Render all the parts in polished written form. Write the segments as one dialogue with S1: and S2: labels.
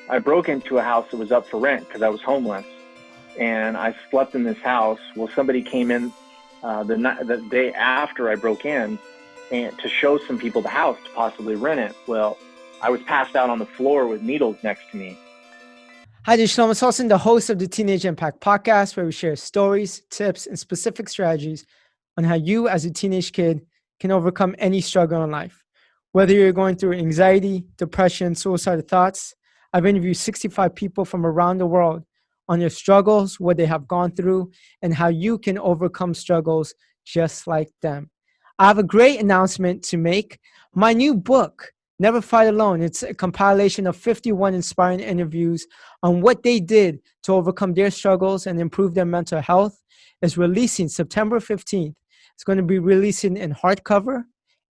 S1: I broke into a house that was up for rent because I was homeless, and I slept in this house. Well, somebody came in the day after I broke in, and to show some people the house to possibly rent it. Well, I was passed out on the floor with needles next to me.
S2: Hi, this is Shelomo Solson, the host of the Teenage Impact Podcast, where we share stories, tips, and specific strategies on how you, as a teenage kid, can overcome any struggle in life. Whether you're going through anxiety, depression, suicidal thoughts, I've interviewed 65 people from around the world on their struggles, what they have gone through, and how you can overcome struggles just like them. I have a great announcement to make. My new book, Never Fight Alone, it's a compilation of 51 inspiring interviews on what they did to overcome their struggles and improve their mental health, is releasing September 15th. It's going to be releasing in hardcover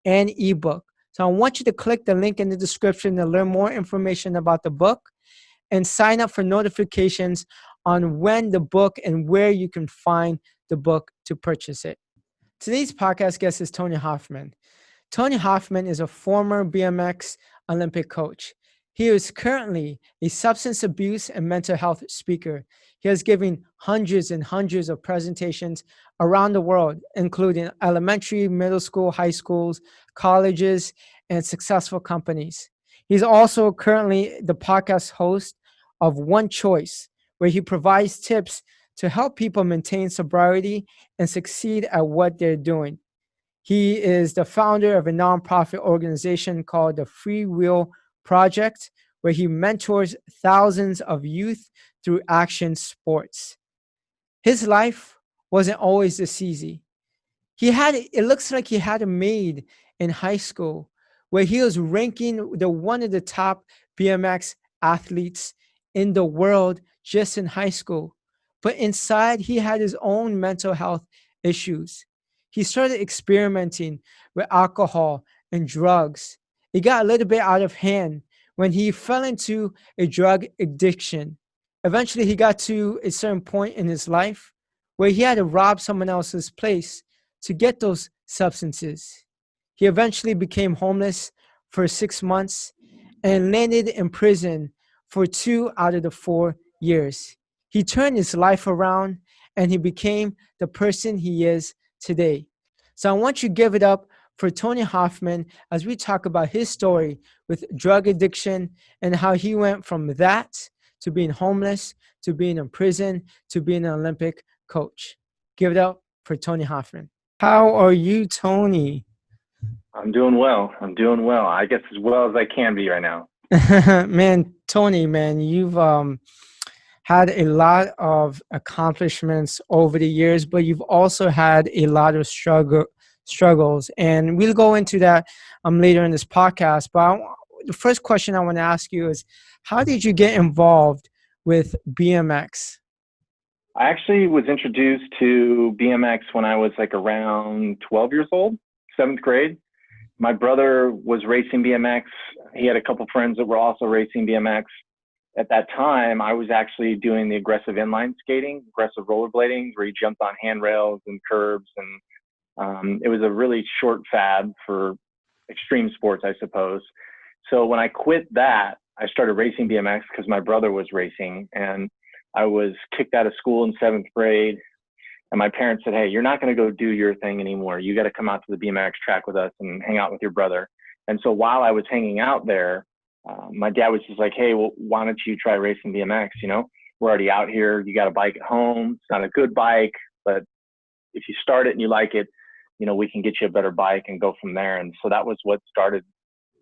S2: and ebook. So I want you to click the link in the description to learn more information about the book and sign up for notifications on when the book and where you can find the book to purchase it. Today's podcast guest is Tony Hoffman. Tony Hoffman is a former BMX Olympic coach. He is currently a substance abuse and mental health speaker. He has given hundreds and hundreds of presentations around the world, including elementary, middle school, high schools, colleges, and successful companies. He's also currently the podcast host of One Choice, where he provides tips to help people maintain sobriety and succeed at what they're doing. He is the founder of a nonprofit organization called the Freewheel Project, where he mentors thousands of youth through action sports. His life wasn't always this easy. It looks like he had a maid in high school where he was ranking one of the top BMX athletes in the world just in high school. But inside, he had his own mental health issues. He started experimenting with alcohol and drugs. It got a little bit out of hand when he fell into a drug addiction. Eventually, he got to a certain point in his life where he had to rob someone else's place to get those substances. He eventually became homeless for 6 months and landed in prison for 2 out of the 4 years. He turned his life around and he became the person he is today. So I want you to give it up for Tony Hoffman as we talk about his story with drug addiction and how he went from that to being homeless, to being in prison, to being an Olympic coach. Give it up for Tony Hoffman. How are you, Tony?
S1: I'm doing well. I guess as well as I can be right now.
S2: Man, Tony, man, you've had a lot of accomplishments over the years, but you've also had a lot of struggles. And we'll go into that later in this podcast. But the first question I want to ask you is, how did you get involved with BMX?
S1: I actually was introduced to BMX when I was like around 12 years old, 7th grade. My brother was racing BMX. He had a couple friends that were also racing BMX. At that time, I was actually doing the aggressive inline skating, aggressive rollerblading, where you jumped on handrails and curbs. And it was a really short fad for extreme sports, I suppose. So when I quit that, I started racing BMX because my brother was racing. And I was kicked out of school in 7th grade. And my parents said, hey, you're not going to go do your thing anymore. You got to come out to the BMX track with us and hang out with your brother. And so while I was hanging out there, my dad was just like, hey, well, why don't you try racing BMX? You know, we're already out here. You got a bike at home. It's not a good bike, but if you start it and you like it, you know, we can get you a better bike and go from there. And so that was what started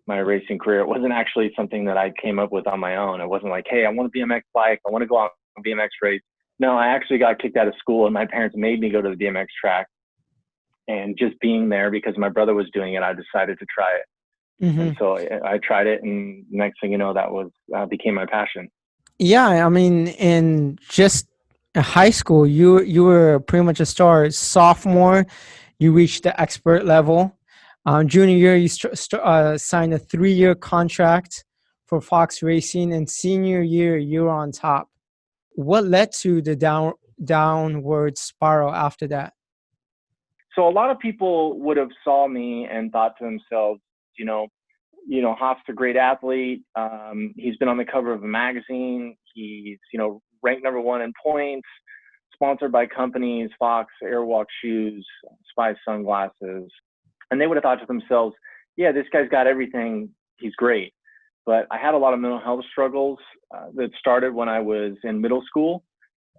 S1: my racing career. It wasn't actually something that I came up with on my own. It wasn't like, hey, I want a BMX bike. I want to go out on a BMX race. No, I actually got kicked out of school and my parents made me go to the BMX track. And just being there because my brother was doing it, I decided to try it. Mm-hmm. And so I tried it, and next thing you know, that was became my passion.
S2: Yeah, I mean, in just high school, you were pretty much a star. Sophomore, you reached the expert level. Junior year, you signed a 3-year contract for Fox Racing, and senior year, you were on top. What led to the downward spiral after that?
S1: So a lot of people would have saw me and thought to themselves, you know, Hoff's a great athlete. He's been on the cover of a magazine. He's, ranked #1 in points, sponsored by companies, Fox, Airwalk shoes, Spy sunglasses. And they would have thought to themselves, yeah, this guy's got everything. He's great. But I had a lot of mental health struggles that started when I was in middle school.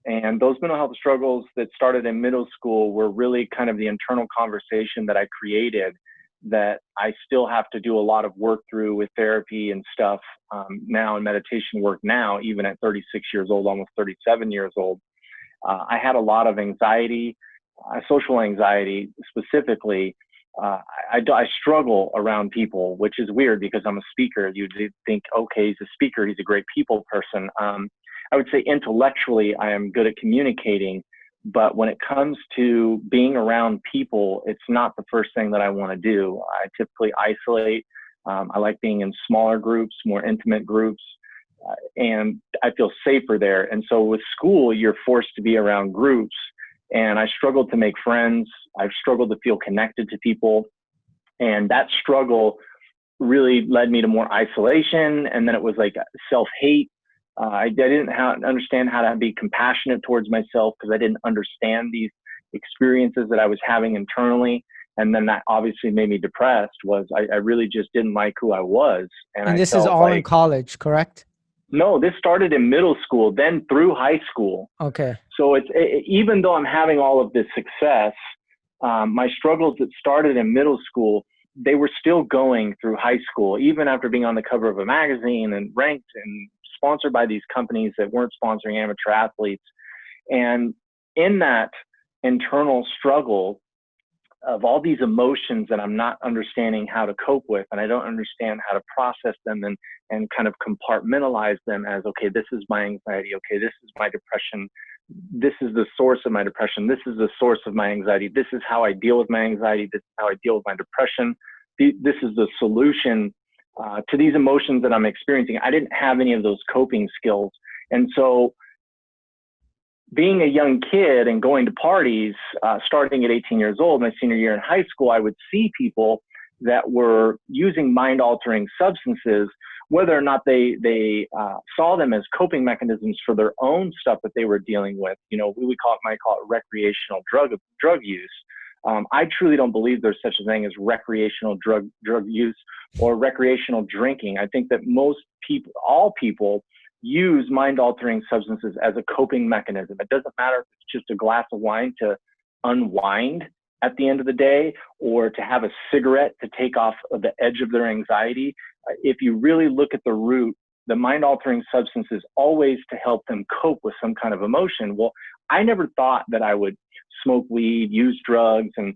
S1: And those mental health struggles that started in middle school were really kind of the internal conversation that I created that I still have to do a lot of work through with therapy and stuff now, and meditation work now, even at 36 years old, almost 37 years old. I had a lot of anxiety, social anxiety specifically. I struggle around people, which is weird because I'm a speaker. You'd think, okay, he's a speaker, he's a great people person. I would say intellectually, I am good at communicating, but when it comes to being around people, it's not the first thing that I want to do. I typically isolate. I like being in smaller groups, more intimate groups, and I feel safer there. And so with school, you're forced to be around groups, and I struggled to make friends. I've struggled to feel connected to people, and that struggle really led me to more isolation, and then it was like self-hate. I didn't understand how to be compassionate towards myself because I didn't understand these experiences that I was having internally. And then that obviously made me depressed. I really just didn't like who I was.
S2: And this is all in college, correct?
S1: No, this started in middle school, then through high school.
S2: Okay.
S1: So even though I'm having all of this success, my struggles that started in middle school, they were still going through high school, even after being on the cover of a magazine and ranked and sponsored by these companies that weren't sponsoring amateur athletes. And in that internal struggle of all these emotions that I'm not understanding how to cope with, and I don't understand how to process them and kind of compartmentalize them as, okay, this is my anxiety. Okay, this is my depression. This is the source of my depression. This is the source of my anxiety. This is how I deal with my anxiety. This is how I deal with my depression. This is the solution to these emotions that I'm experiencing. I didn't have any of those coping skills. And so being a young kid and going to parties, starting at 18 years old, my senior year in high school, I would see people that were using mind-altering substances, whether or not they saw them as coping mechanisms for their own stuff that they were dealing with. We might call it recreational drug use. I truly don't believe there's such a thing as recreational drug use or recreational drinking. I think that all people use mind-altering substances as a coping mechanism. It doesn't matter if it's just a glass of wine to unwind at the end of the day, or to have a cigarette to take off the edge of their anxiety. If you really look at the root, the mind-altering substance is always to help them cope with some kind of emotion. Well, I never thought that I would smoke weed, use drugs, and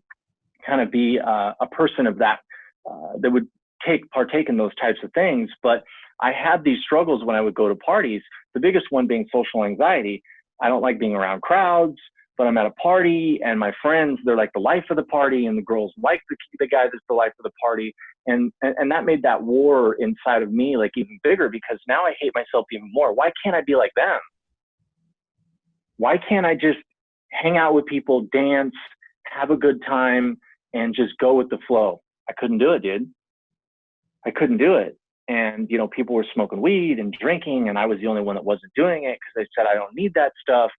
S1: kind of be a person of that would partake in those types of things. But I had these struggles when I would go to parties, the biggest one being social anxiety. I don't like being around crowds, but I'm at a party and my friends, they're like the life of the party, and the girls like the guy that's the life of the party. And that made that war inside of me like even bigger, because now I hate myself even more. Why can't I be like them? Why can't I just hang out with people, dance, have a good time, and just go with the flow? I couldn't do it, dude. I couldn't do it. And, people were smoking weed and drinking, and I was the only one that wasn't doing it because they said I don't need that stuff.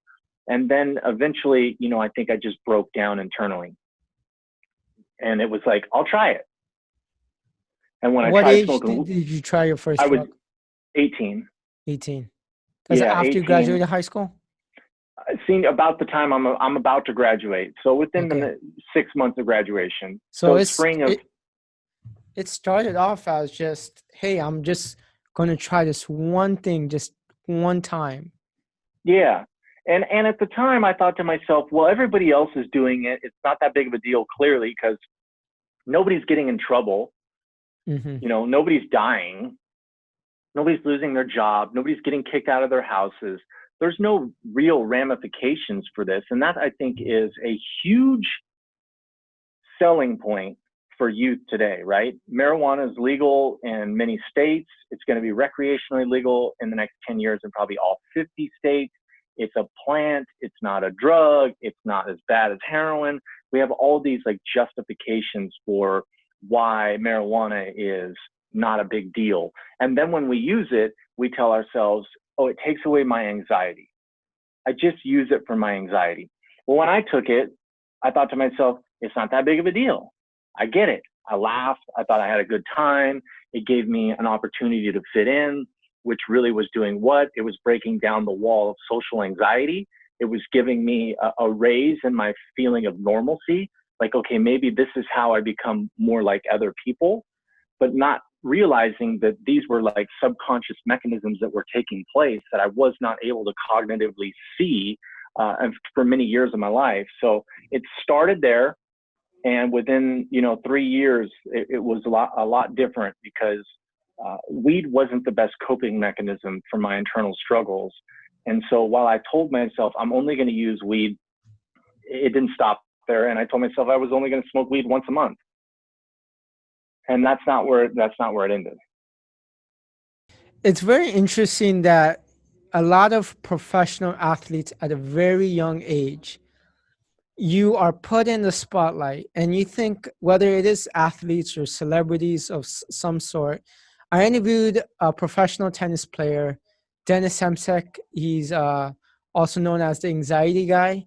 S1: And then eventually, I think I just broke down internally. And it was like, I'll try it. And when I tried smoking,
S2: did you try your first
S1: drug? I
S2: was
S1: 18.
S2: 18. That's after 18. You graduated high school?
S1: About the time I'm about to graduate. So within the 6 months of graduation.
S2: So it's spring of... It started off as just, hey, I'm just going to try this one thing, just one time.
S1: Yeah. And at the time I thought to myself, well, everybody else is doing it. It's not that big of a deal, clearly, because nobody's getting in trouble. Mm-hmm. Nobody's dying. Nobody's losing their job. Nobody's getting kicked out of their houses. There's no real ramifications for this. And that, I think, is a huge selling point for youth today, right? Marijuana is legal in many states. It's going to be recreationally legal in the next 10 years in probably all 50 states. It's a plant. It's not a drug. It's not as bad as heroin. We have all these like justifications for why marijuana is not a big deal. And then when we use it, we tell ourselves, oh, it takes away my anxiety. I just use it for my anxiety. Well, when I took it, I thought to myself, it's not that big of a deal. I get it. I laughed. I thought I had a good time. It gave me an opportunity to fit in, which really was doing what? It was breaking down the wall of social anxiety. It was giving me a raise in my feeling of normalcy. Like, okay, maybe this is how I become more like other people, but not realizing that these were like subconscious mechanisms that were taking place that I was not able to cognitively see for many years of my life. So it started there. And within, 3 years, it was a lot different because weed wasn't the best coping mechanism for my internal struggles. And so while I told myself I'm only going to use weed, it didn't stop there. And I told myself I was only going to smoke weed once a month. And that's not where it ended.
S2: It's very interesting that a lot of professional athletes at a very young age, you are put in the spotlight, and you think whether it is athletes or celebrities of some sort. I interviewed a professional tennis player, Dennis Semsek. He's also known as the anxiety guy,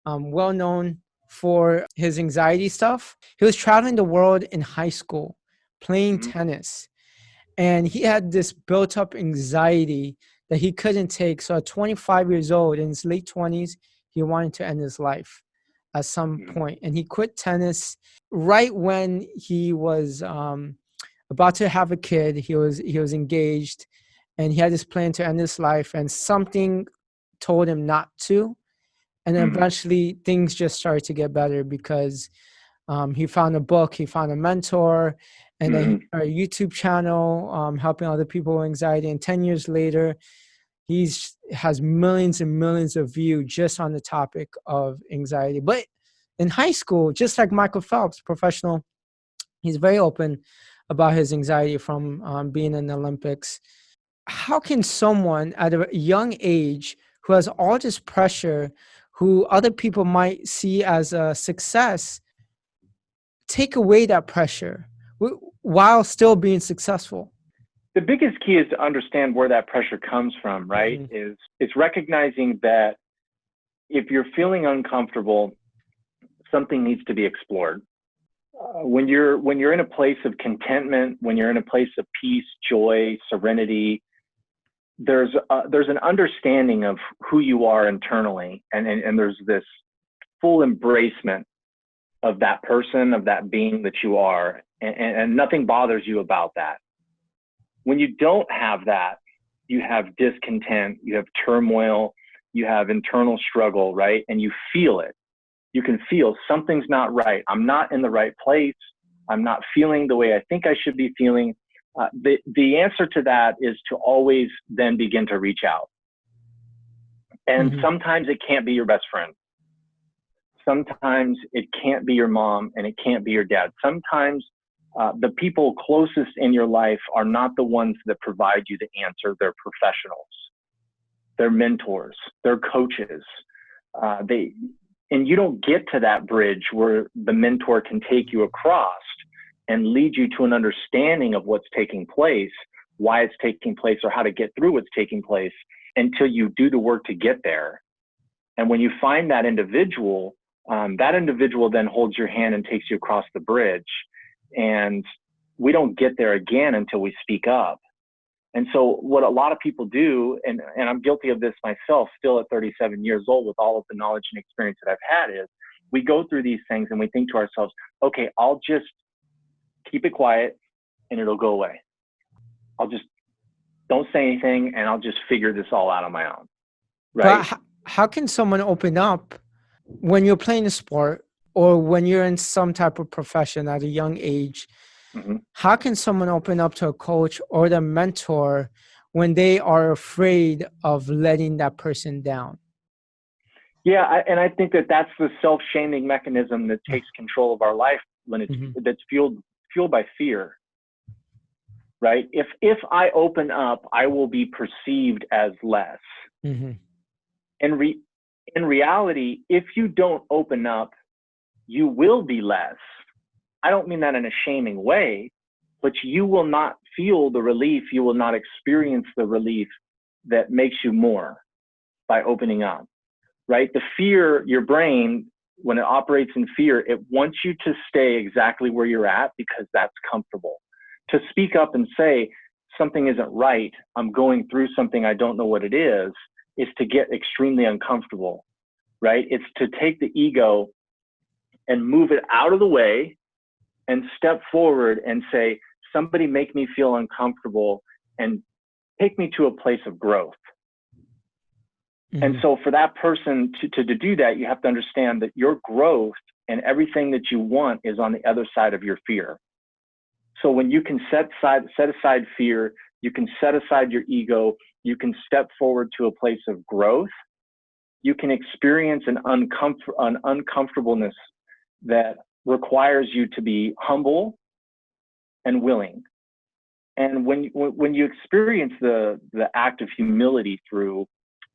S2: well known for his anxiety stuff. He was traveling the world in high school playing tennis, and he had this built up anxiety that he couldn't take. So at 25 years old, in his late 20s, he wanted to end his life at some point. And he quit tennis right when he was about to have a kid. He was engaged, and he had this plan to end his life, and something told him not to. And then eventually things just started to get better because he found a book, he found a mentor, and then he started a YouTube channel helping other people with anxiety. And 10 years later, has millions and millions of views just on the topic of anxiety. But in high school, just like Michael Phelps, professional, he's very open about his anxiety from being in the Olympics. How can someone at a young age who has all this pressure, who other people might see as a success, take away that pressure while still being successful?
S1: The biggest key is to understand where that pressure comes from, right? It's recognizing that if you're feeling uncomfortable, something needs to be explored. When you're in a place of contentment, when you're in a place of peace, joy, serenity, there's an understanding of who you are internally, and there's this full embracement of that person, of that being that you are, and nothing bothers you about that. When you don't have that, you have discontent, you have turmoil, you have internal struggle, right? And you feel it. You can feel something's not right. I'm not in the right place. I'm not feeling the way I think I should be feeling. The answer to that is to always then begin to reach out. And sometimes it can't be your best friend. Sometimes it can't be your mom, and it can't be your dad. Sometimes the people closest in your life are not the ones that provide you the answer. They're professionals. They're mentors. They're coaches. And you don't get to that bridge where the mentor can take you across and lead you to an understanding of what's taking place, why it's taking place, or how to get through what's taking place until you do the work to get there. And when you find that individual then holds your hand and takes you across the bridge. And we don't get there again until we speak up. And so what a lot of people do, and I'm guilty of this myself, still at 37 years old with all of the knowledge and experience that I've had, is we go through these things and we think to ourselves, okay, I'll just keep it quiet and it'll go away. I'll just don't say anything and I'll just figure this all out on my own. Right?
S2: But how can someone open up when you're playing a sport or when you're in some type of profession at a young age? How can someone open up to a coach or the mentor when they are afraid of letting that person down?
S1: Yeah, and I think that's the self-shaming mechanism that takes control of our life when it's that's fueled by fear. Right? If I open up, I will be perceived as less. In reality, if you don't open up, you will be less. I don't mean that in a shaming way, but you will not feel the relief, you will not experience the relief that makes you more by opening up, right? The fear, your brain, when it operates in fear, it wants you to stay exactly where you're at because that's comfortable. To speak up and say, something isn't right, I'm going through something, I don't know what it is to get extremely uncomfortable, right? It's to take the ego and move it out of the way and step forward and say, somebody make me feel uncomfortable and take me to a place of growth. Mm-hmm. And so for that person to do that, you have to understand that your growth and everything that you want is on the other side of your fear. So when you can set aside fear, you can set aside your ego, you can step forward to a place of growth, you can experience an uncomfortableness that requires you to be humble and willing. And when you experience the act of humility through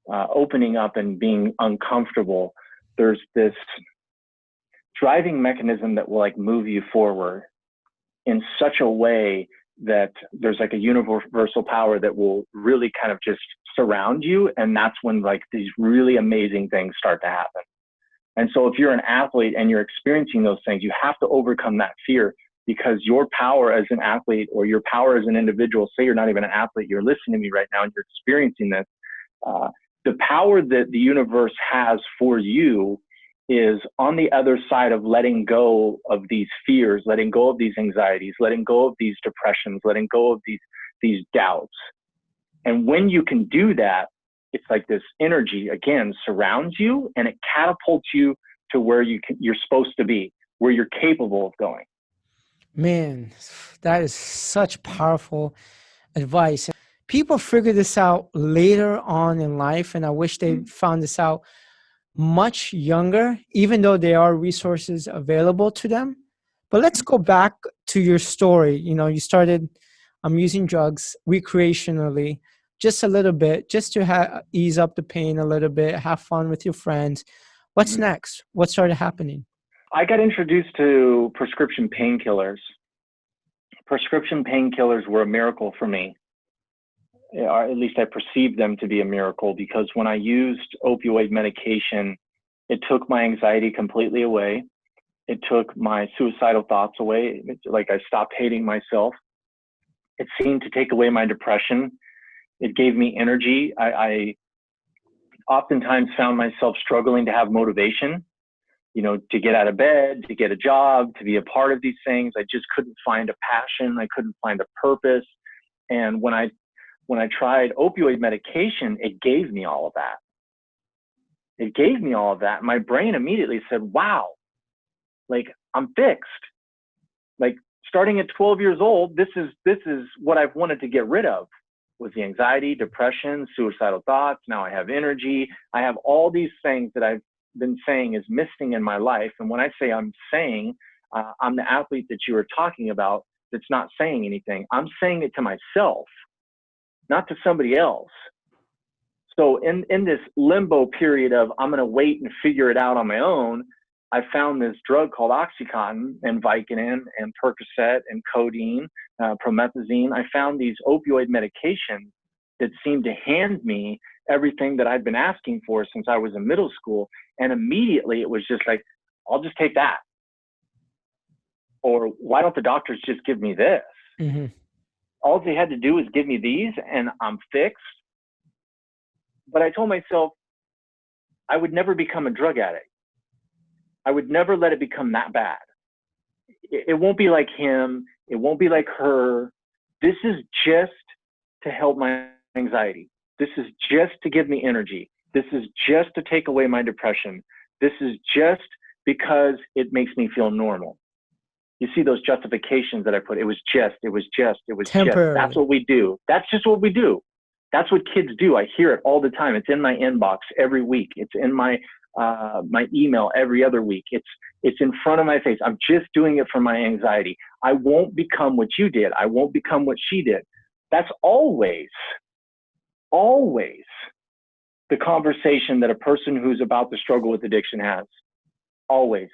S1: opening up and being uncomfortable, there's this driving mechanism that will like move you forward in such a way that there's like a universal power that will really kind of just surround you. And that's when like these really amazing things start to happen. And so if you're an athlete and you're experiencing those things, you have to overcome that fear, because your power as an athlete or your power as an individual, say you're not even an athlete, you're listening to me right now and you're experiencing this, the power that the universe has for you is on the other side of letting go of these fears, letting go of these anxieties, letting go of these depressions, letting go of these doubts. And when you can do that, it's like this energy, again, surrounds you and it catapults you to where you're supposed to be, where you're capable of going.
S2: Man, that is such powerful advice. People figure this out later on in life, and I wish they found this out much younger, even though there are resources available to them. But let's go back to your story. You know, you started using drugs recreationally, just a little bit, just to ease up the pain a little bit, have fun with your friends. What's next? What started happening?
S1: I got introduced to prescription painkillers. Prescription painkillers were a miracle for me. Or at least I perceived them to be a miracle, because when I used opioid medication, it took my anxiety completely away. It took my suicidal thoughts away. Like I stopped hating myself. It seemed to take away my depression. It gave me energy. I oftentimes found myself struggling to have motivation, you know, to get out of bed, to get a job, to be a part of these things. I just couldn't find a passion. I couldn't find a purpose. And when I tried opioid medication, it gave me all of that. It gave me all of that. My brain immediately said, wow, like I'm fixed. Like starting at 12 years old, this is what I've wanted to get rid of, was the anxiety, depression, suicidal thoughts. Now I have energy. I have all these things that I've been saying is missing in my life. And when I say I'm saying, I'm the athlete that you were talking about that's not saying anything. I'm saying it to myself, not to somebody else. So in this limbo period of I'm going to wait and figure it out on my own, I found this drug called Oxycontin and Vicodin and Percocet and codeine, promethazine. I found these opioid medications that seemed to hand me everything that I'd been asking for since I was in middle school. And immediately it was just like, I'll just take that. Or why don't the doctors just give me this? Mm-hmm. All they had to do is give me these and I'm fixed. But I told myself I would never become a drug addict. I would never let it become that bad. It won't be like him. It won't be like her. This is just to help my anxiety. This is just to give me energy. This is just to take away my depression. This is just because it makes me feel normal. You see those justifications that I put, it was just.
S2: Temporary.
S1: That's what we do. That's just what we do. That's what kids do. I hear it all the time. It's in my inbox every week. It's in my email every other week. It's in front of my face. I'm just doing it for my anxiety. I won't become what you did. I won't become what she did. That's always the conversation that a person who's about to struggle with addiction has. Always.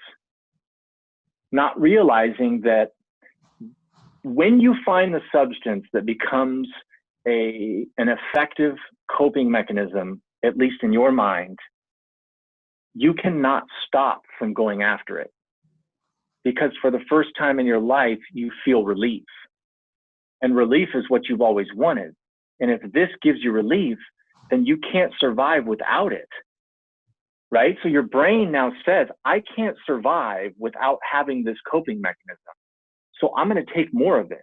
S1: Not realizing that when you find the substance that becomes an effective coping mechanism, at least in your mind, you cannot stop from going after it. Because for the first time in your life, you feel relief. And relief is what you've always wanted. And if this gives you relief, then you can't survive without it. Right? So your brain now says, I can't survive without having this coping mechanism. So I'm going to take more of it.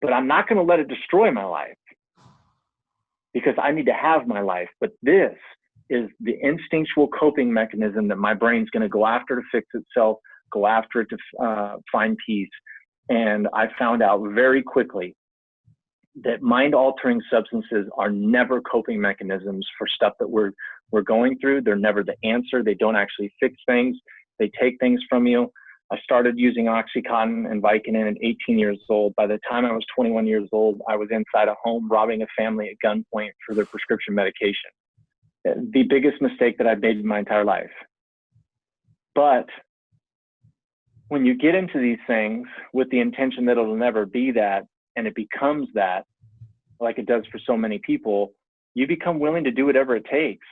S1: But I'm not going to let it destroy my life because I need to have my life. But this is the instinctual coping mechanism that my brain's going to go after to fix itself, go after it to find peace. And I found out very quickly that mind-altering substances are never coping mechanisms for stuff that we're going through. They're never the answer. They don't actually fix things. They take things from you. I started using Oxycontin and Vicodin at 18 years old. By the time I was 21 years old, I was inside a home robbing a family at gunpoint for their prescription medication. The biggest mistake that I've made in my entire life. But when you get into these things with the intention that it'll never be that, and it becomes that, like it does for so many people, you become willing to do whatever it takes.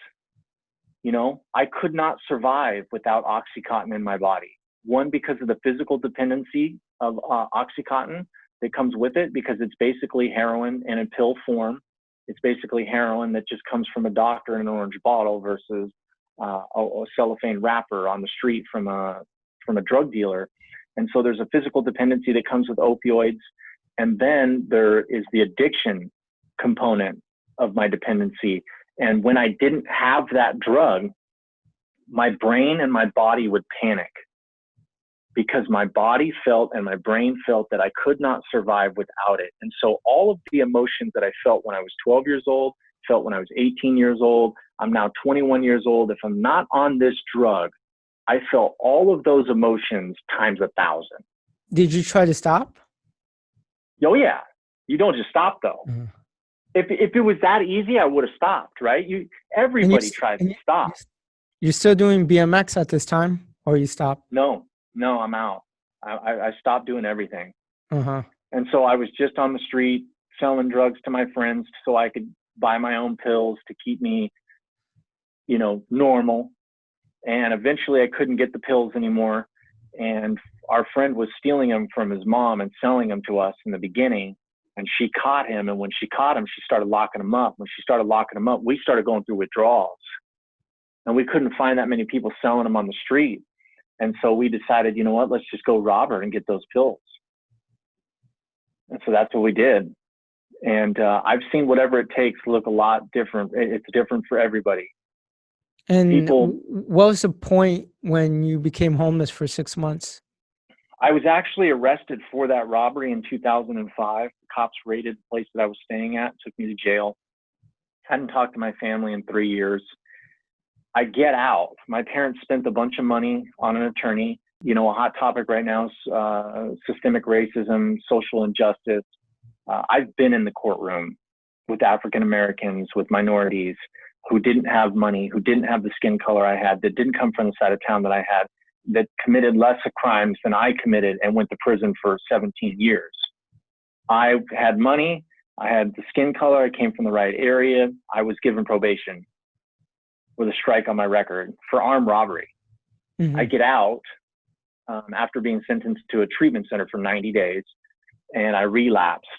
S1: You know, I could not survive without Oxycontin in my body. One, because of the physical dependency of Oxycontin that comes with it, because it's basically heroin in a pill form. It's basically heroin that just comes from a doctor in an orange bottle versus a cellophane wrapper on the street from a drug dealer. And so there's a physical dependency that comes with opioids. And then there is the addiction component of my dependency. And when I didn't have that drug, my brain and my body would panic because my body felt and my brain felt that I could not survive without it. And so all of the emotions that I felt when I was 12 years old, felt when I was 18 years old, I'm now 21 years old. If I'm not on this drug, I felt all of those emotions times 1,000.
S2: Did you try to stop?
S1: Oh yeah. You don't just stop though. Mm-hmm. If it was that easy, I would have stopped, right? Everybody tries to stop.
S2: You're still doing BMX at this time, or you stopped?
S1: No, I'm out. I stopped doing everything.
S2: Uh-huh.
S1: And so I was just on the street selling drugs to my friends so I could buy my own pills to keep me, you know, normal. And eventually I couldn't get the pills anymore. And our friend was stealing them from his mom and selling them to us in the beginning. And she caught him. And when she caught him, she started locking him up. When she started locking him up, we started going through withdrawals. And we couldn't find that many people selling them on the street. And so we decided, you know what, let's just go rob her and get those pills. And so that's what we did. And I've seen whatever it takes look a lot different. It's different for everybody.
S2: And what was the point when you became homeless for 6 months?
S1: I was actually arrested for that robbery in 2005. The cops raided the place that I was staying at, took me to jail. Hadn't talked to my family in 3 years. I get out. My parents spent a bunch of money on an attorney. You know, a hot topic right now is systemic racism, social injustice. I've been in the courtroom with African Americans, with minorities who didn't have money, who didn't have the skin color I had, that didn't come from the side of town that I had, that committed less crimes than I committed and went to prison for 17 years. I had money. I had the skin color. I came from the right area. I was given probation with a strike on my record for armed robbery. Mm-hmm. I get out after being sentenced to a treatment center for 90 days, and I relapsed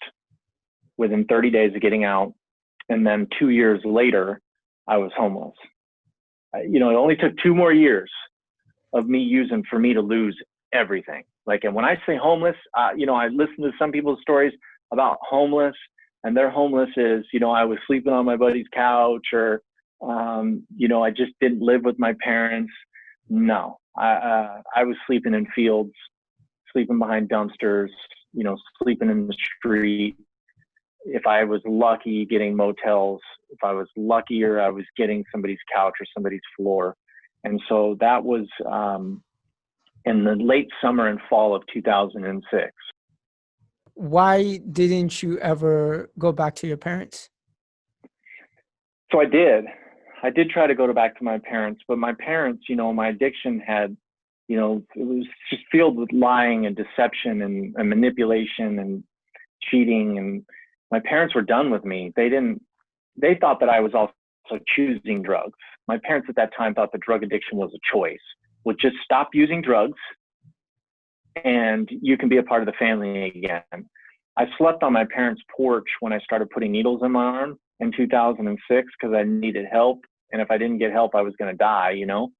S1: within 30 days of getting out. And then 2 years later, I was homeless. You know, it only took 2 more years of me using for me to lose everything. Like, and when I say homeless, you know, I listen to some people's stories about homeless, and their homeless is, you know, I was sleeping on my buddy's couch, or, you know, I just didn't live with my parents. No, I was sleeping in fields, sleeping behind dumpsters, you know, sleeping in the street. If I was lucky, getting motels. If I was luckier, I was getting somebody's couch or somebody's floor. And so that was in the late summer and fall of 2006.
S2: Why didn't you ever go back to your parents?
S1: So I did try to go back to my parents, but my parents, you know, my addiction had You know, it was just filled with lying and deception and manipulation and cheating. And my parents were done with me. They thought that I was also choosing drugs. My parents at that time thought that drug addiction was a choice. Would just stop using drugs and you can be a part of the family again. I slept on my parents' porch when I started putting needles in my arm in 2006 because I needed help. And if I didn't get help, I was going to die, you know?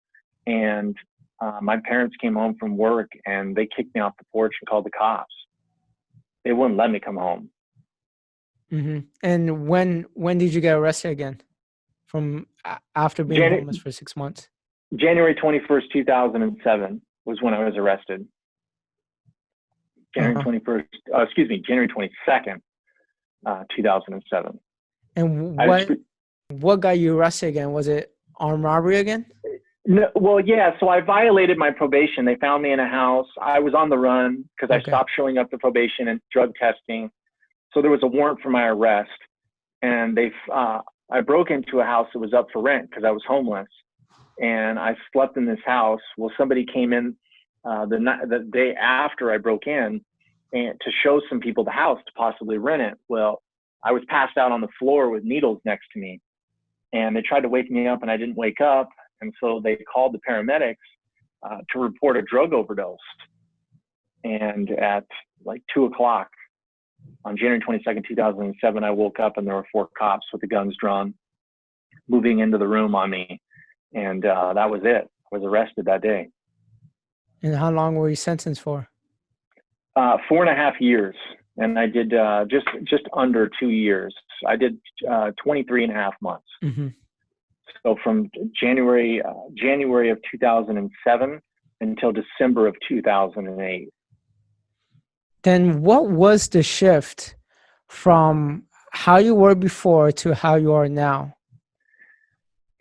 S1: And my parents came home from work and they kicked me off the porch and called the cops. They wouldn't let me come home.
S2: Mm-hmm. And when did you get arrested again? From after being homeless for 6 months?
S1: January 21st, 2007 was when I was arrested. January 22nd, 2007.
S2: And what got you arrested again? Was it armed robbery again?
S1: No, well, yeah. So I violated my probation. They found me in a house. I was on the run because I stopped showing up to probation and drug testing. So there was a warrant for my arrest, and I broke into a house that was up for rent because I was homeless, and I slept in this house. Well, somebody came in the day after I broke in and to show some people the house to possibly rent it. Well, I was passed out on the floor with needles next to me, and they tried to wake me up and I didn't wake up. And so they called the paramedics to report a drug overdose. And at like 2:00 on January 22nd, 2007, I woke up and there were 4 cops with the guns drawn moving into the room on me. And that was it. I was arrested that day.
S2: And how long were you sentenced for?
S1: 4.5 years. And I did just under 2 years. I did 23.5 months.
S2: Mm-hmm.
S1: So from January of 2007 until December of 2008.
S2: Then what was the shift from how you were before to how you are now?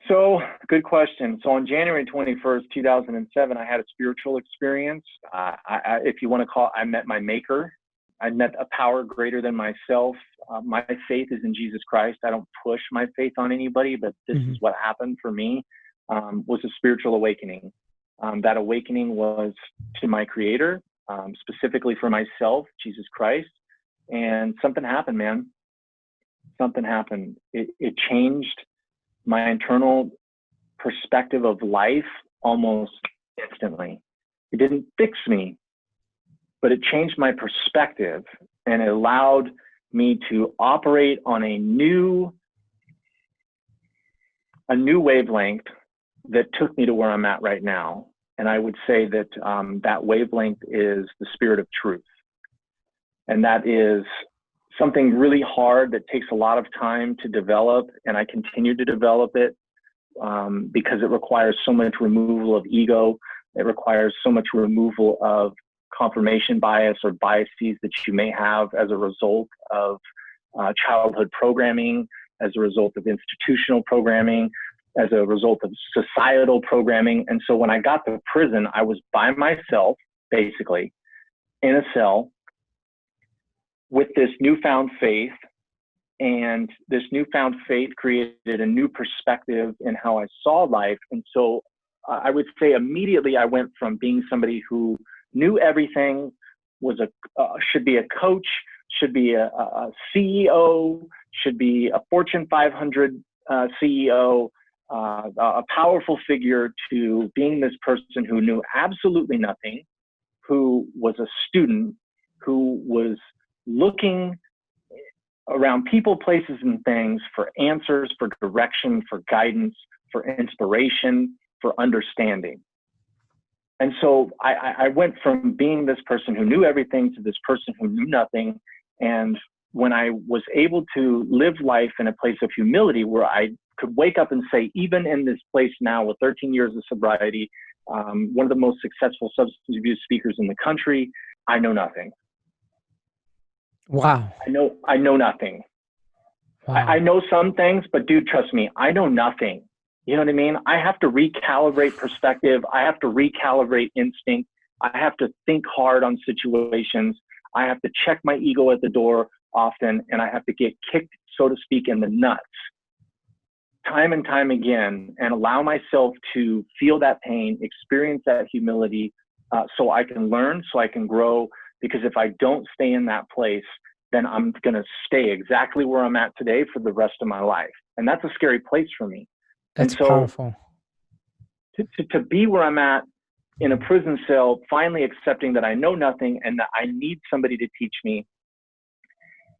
S1: So good question. So on January 21st, 2007, I had a spiritual experience. If you want to call it, I met my maker. I met a power greater than myself. My faith is in Jesus Christ. I don't push my faith on anybody, but this is what happened for me, was a spiritual awakening. That awakening was to my creator, specifically for myself, Jesus Christ. And something happened, man. Something happened. It changed my internal perspective of life almost instantly. It didn't fix me, but it changed my perspective, and it allowed me to operate on a new wavelength that took me to where I'm at right now. And I would say that that wavelength is the spirit of truth. And that is something really hard that takes a lot of time to develop, and I continue to develop it because it requires so much removal of ego. It requires so much removal of confirmation bias or biases that you may have as a result of childhood programming, as a result of institutional programming, as a result of societal programming. And so when I got to prison, I was by myself, basically, in a cell with this newfound faith. And this newfound faith created a new perspective in how I saw life. And so I would say immediately I went from being somebody who knew everything, should be a coach, should be a CEO, should be a Fortune 500 CEO, a powerful figure, to being this person who knew absolutely nothing, who was a student, who was looking around people, places, and things for answers, for direction, for guidance, for inspiration, for understanding. And so I went from being this person who knew everything to this person who knew nothing. And when I was able to live life in a place of humility where I could wake up and say, even in this place now with 13 years of sobriety, one of the most successful substance abuse speakers in the country, I know nothing.
S2: Wow.
S1: I know nothing. Wow. I know some things, but dude, trust me, I know nothing. You know what I mean? I have to recalibrate perspective. I have to recalibrate instinct. I have to think hard on situations. I have to check my ego at the door often, and I have to get kicked, so to speak, in the nuts time and time again and allow myself to feel that pain, experience that humility, so I can learn, so I can grow. Because if I don't stay in that place, then I'm going to stay exactly where I'm at today for the rest of my life. And that's a scary place for me.
S2: That's
S1: and so
S2: powerful.
S1: To be where I'm at in a prison cell, finally accepting that I know nothing and that I need somebody to teach me,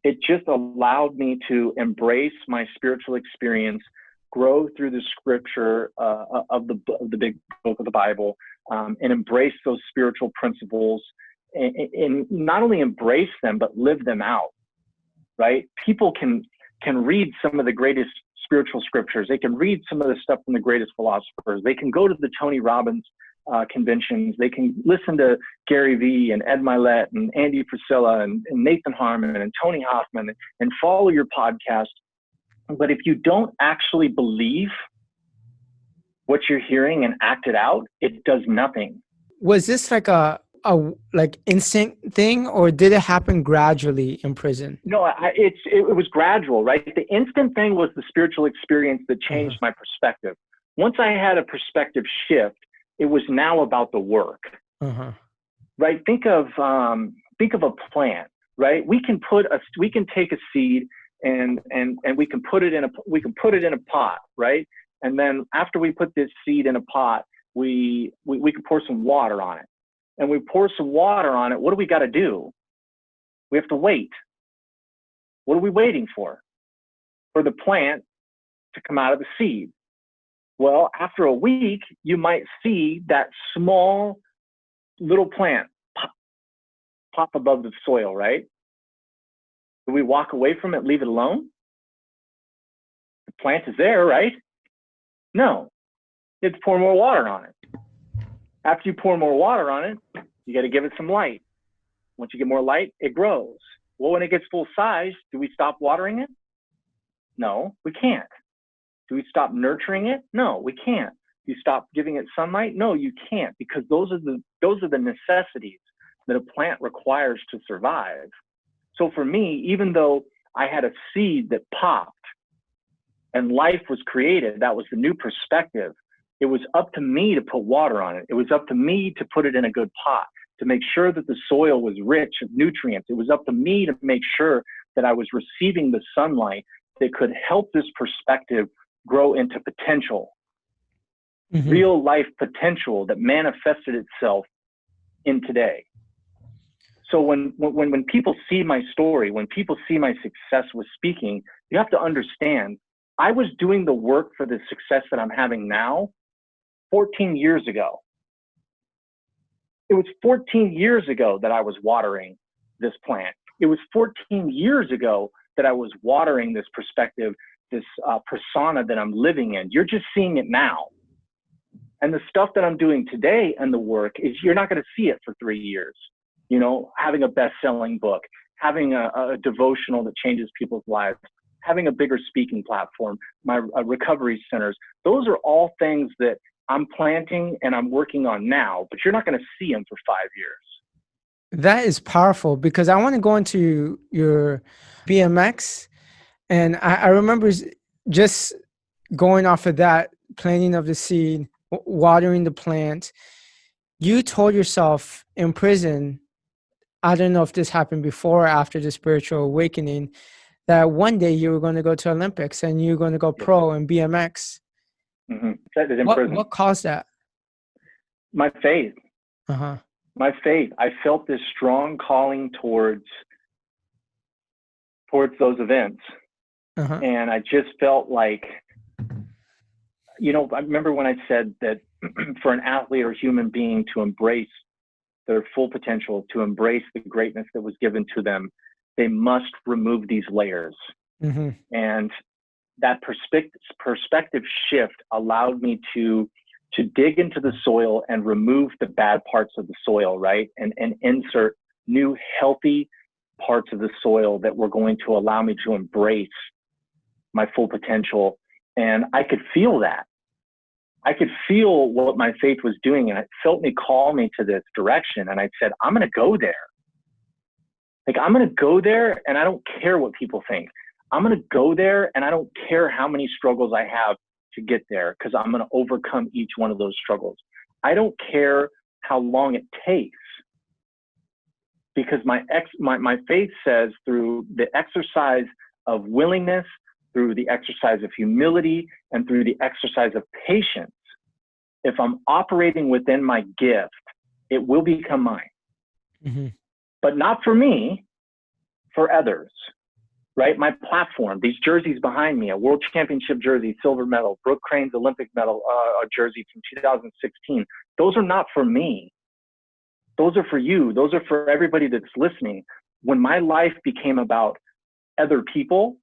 S1: it just allowed me to embrace my spiritual experience, grow through the scripture of the big book of the Bible, and embrace those spiritual principles, and not only embrace them, but live them out, right? People can read some of the greatest spiritual scriptures. They can read some of the stuff from the greatest philosophers. They can go to the Tony Robbins conventions. They can listen to Gary Vee and Ed Milet and Andy Frisella and Nathan Harmon and Tony Hoffman and follow your podcast. But if you don't actually believe what you're hearing and act it out, it does nothing.
S2: Was this like a like instant thing, or did it happen gradually in prison?
S1: No, it was gradual, right? The instant thing was the spiritual experience that changed my perspective. Once I had a perspective shift, it was now about the work, right? Think of a plant, right? We can take a seed and we can put it in a pot, right? And then after we put this seed in a pot, we can pour some water on it. And we pour some water on it. What do we got to do? We have to wait. What are we waiting for? For the plant to come out of the seed. Well, after a week, you might see that small little plant pop above the soil, right? Do we walk away from it, leave it alone? The plant is there, right? No. You have to pour more water on it. After you pour more water on it, you got to give it some light. Once you get more light, it grows. Well, when it gets full size, do we stop watering it? No, we can't. Do we stop nurturing it? No, we can't. Do you stop giving it sunlight? No, you can't, because those are the necessities that a plant requires to survive. So for me, even though I had a seed that popped and life was created, that was the new perspective. It was up to me to put water on it. It was up to me to put it in a good pot, to make sure that the soil was rich of nutrients. It was up to me to make sure that I was receiving the sunlight that could help this perspective grow into potential, real life potential that manifested itself in today. So when people see my story, when people see my success with speaking, you have to understand, I was doing the work for the success that I'm having now 14 years ago. It was 14 years ago that I was watering this plant. It was 14 years ago that I was watering this perspective, this persona that I'm living in. You're just seeing it now. And the stuff that I'm doing today and the work is, you're not going to see it for 3 years. You know, having a best-selling book, having a devotional that changes people's lives, having a bigger speaking platform, my recovery centers. Those are all things that I'm planting and I'm working on now, but you're not going to see them for 5 years.
S2: That is powerful, because I want to go into your BMX. And I remember just going off of that, planting of the seed, watering the plant. You told yourself in prison, I don't know if this happened before or after the spiritual awakening, that one day you were going to go to Olympics and you were going to go pro in BMX. What caused that?
S1: My faith. My faith. I felt this strong calling towards those events. And I just felt like, you know, I remember when I said that for an athlete or human being to embrace their full potential, to embrace the greatness that was given to them, they must remove these layers. And that perspective shift allowed me to dig into the soil and remove the bad parts of the soil, right? And insert new healthy parts of the soil that were going to allow me to embrace my full potential. And I could feel that. I could feel what my faith was doing, and it felt me call me to this direction. And I said, I'm going to go there. Like, I'm going to go there, and I don't care what people think. I'm going to go there, and I don't care how many struggles I have. to get there because I'm going to overcome each one of those struggles. I don't care how long it takes, because my faith says through the exercise of willingness, through the exercise of humility, and through the exercise of patience, if I'm operating within my gift, it will become mine.
S2: Mm-hmm.
S1: But not for me, for others, right? My platform, these jerseys behind me, a world championship jersey, silver medal, Brooke Crain's Olympic medal jersey from 2016. Those are not for me. Those are for you. Those are for everybody that's listening. When my life became about other people,